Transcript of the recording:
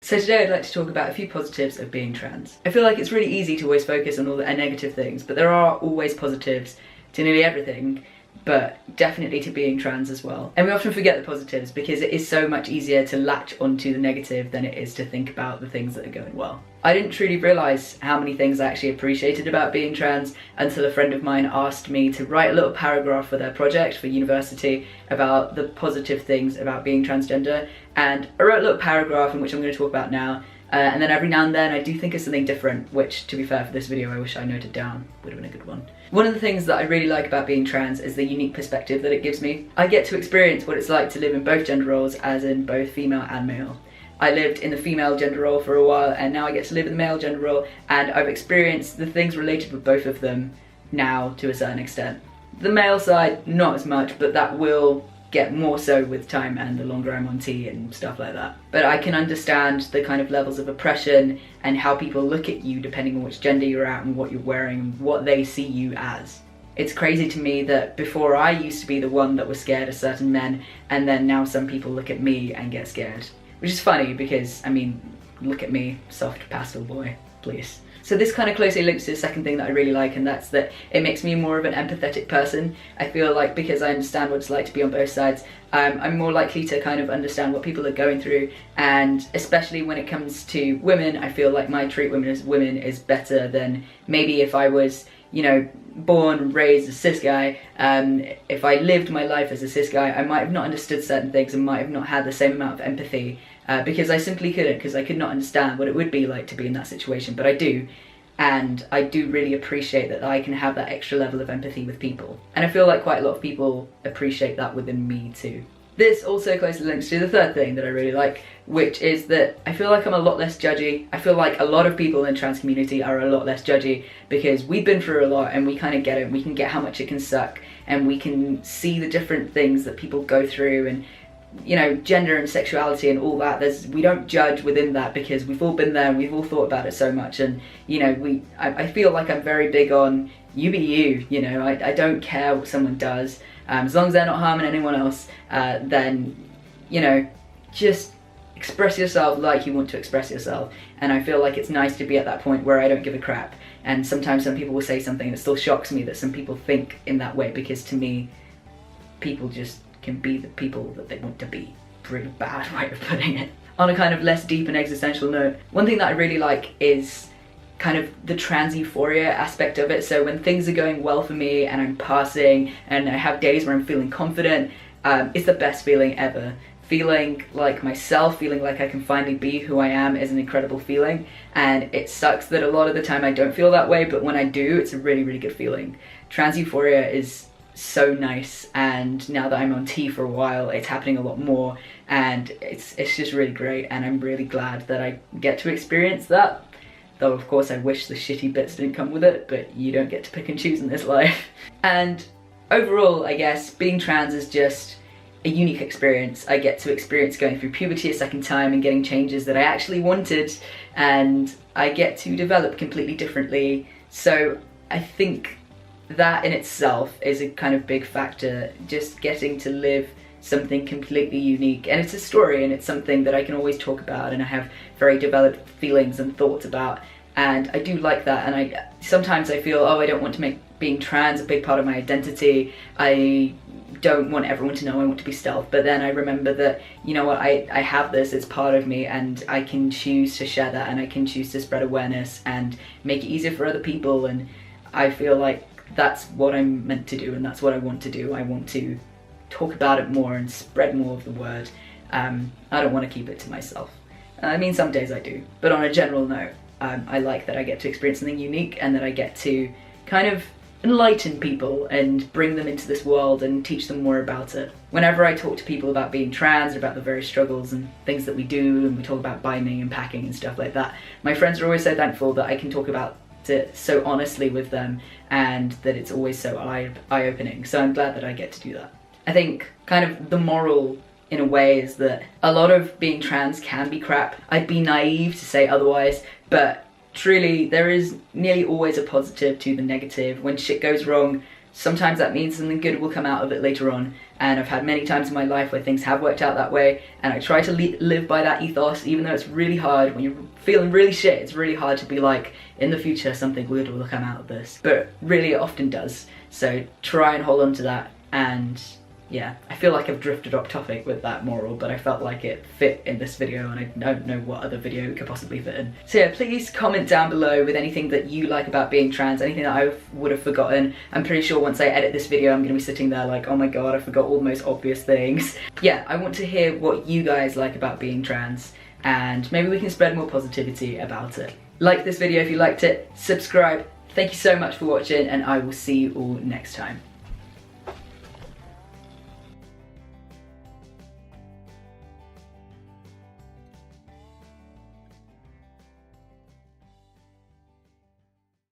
So today I'd like to talk about a few positives of being trans. I feel like it's really easy to always focus on all the negative things, but there are always positives to nearly everything, but definitely to being trans as well. And we often forget the positives because it is so much easier to latch onto the negative than it is to think about the things that are going well. I didn't truly realise how many things I actually appreciated about being trans until a friend of mine asked me to write a little paragraph for their project for university about the positive things about being transgender, and I wrote a little paragraph in which I'm going to talk about now. And then every now and then I do think of something different, which, to be fair, for this video I wish I noted down. Would have been a good one. One of the things that I really like about being trans is the unique perspective that it gives me. I get to experience what it's like to live in both gender roles, as in both female and male. I lived in the female gender role for a while, and now I get to live in the male gender role, and I've experienced the things related with both of them now to a certain extent. The male side, not as much, but that will get more so with time and the longer I'm on T and stuff like that. But I can understand the kind of levels of oppression and how people look at you depending on which gender you're at and what you're wearing and what they see you as. It's crazy to me that before I used to be the one that was scared of certain men, and then now some people look at me and get scared. Which is funny because, I mean, look at me, soft pastel boy, please. So this kind of closely links to the second thing that I really like, and that's that it makes me more of an empathetic person. I feel like because I understand what it's like to be on both sides, I'm more likely to kind of understand what people are going through, and especially when it comes to women, I feel like my treatment as women is better than maybe if I was, you know, born and raised a cis guy. If I lived my life as a cis guy, I might have not understood certain things and might have not had the same amount of empathy because I simply couldn't, because I could not understand what it would be like to be in that situation, but I do. And I do really appreciate that I can have that extra level of empathy with people. And I feel like quite a lot of people appreciate that within me too. This also closely links to the third thing that I really like, which is that I feel like I'm a lot less judgy. I feel like a lot of people in the trans community are a lot less judgy because we've been through a lot and we kind of get it. We can get how much it can suck, and we can see the different things that people go through, and you know, gender and sexuality and all that. We don't judge within that because we've all been there and we've all thought about it so much. And you know, I feel like I'm very big on you be you. You know, I don't care what someone does. As long as they're not harming anyone else, then, you know, just express yourself like you want to express yourself. And I feel like it's nice to be at that point where I don't give a crap. And sometimes some people will say something that still shocks me that some people think in that way, because to me, people just can be the people that they want to be. Really bad way of putting it. On a kind of less deep and existential note, one thing that I really like is kind of the trans euphoria aspect of it. So when things are going well for me and I'm passing and I have days where I'm feeling confident, it's the best feeling ever. Feeling like myself, feeling like I can finally be who I am is an incredible feeling, and it sucks that a lot of the time I don't feel that way, but when I do, it's a really, really good feeling. Trans euphoria is so nice, and now that I'm on T for a while, it's happening a lot more, and it's just really great, and I'm really glad that I get to experience that. Though of course I wish the shitty bits didn't come with it, but you don't get to pick and choose in this life. And overall, I guess, being trans is just a unique experience. I get to experience going through puberty a second time and getting changes that I actually wanted, and I get to develop completely differently. So I think that in itself is a kind of big factor, just getting to live something completely unique. And it's a story, and it's something that I can always talk about, and I have very developed feelings and thoughts about, and I do like that. And sometimes I feel, oh, I don't want to make being trans a big part of my identity. I don't want everyone to know, I want to be stealth. But then I remember that, you know what, I have this, it's part of me, and I can choose to share that, and I can choose to spread awareness and make it easier for other people. And I feel like that's what I'm meant to do, and that's what I want to do. I want to talk about it more and spread more of the word. I don't want to keep it to myself. I mean, some days I do, but on a general note, I like that I get to experience something unique, and that I get to kind of enlighten people and bring them into this world and teach them more about it. Whenever I talk to people about being trans, about the various struggles and things that we do, and we talk about binding and packing and stuff like that, my friends are always so thankful that I can talk about it so honestly with them, and that it's always so eye-opening. So I'm glad that I get to do that. I think kind of the moral in a way is that a lot of being trans can be crap. I'd be naive to say otherwise, but truly there is nearly always a positive to the negative. When shit goes wrong, sometimes that means something good will come out of it later on, and I've had many times in my life where things have worked out that way, and I try to live by that ethos, even though it's really hard. When you're feeling really shit, it's really hard to be like, in the future something good will come out of this, but really it often does. So try and hold on to that. And yeah, I feel like I've drifted off topic with that moral, but I felt like it fit in this video, and I don't know what other video it could possibly fit in. So yeah, please comment down below with anything that you like about being trans, anything that I would have forgotten. I'm pretty sure once I edit this video, I'm gonna be sitting there like, oh my god, I forgot all the most obvious things. Yeah, I want to hear what you guys like about being trans, and maybe we can spread more positivity about it. Like this video if you liked it, subscribe. Thank you so much for watching, and I will see you all next time.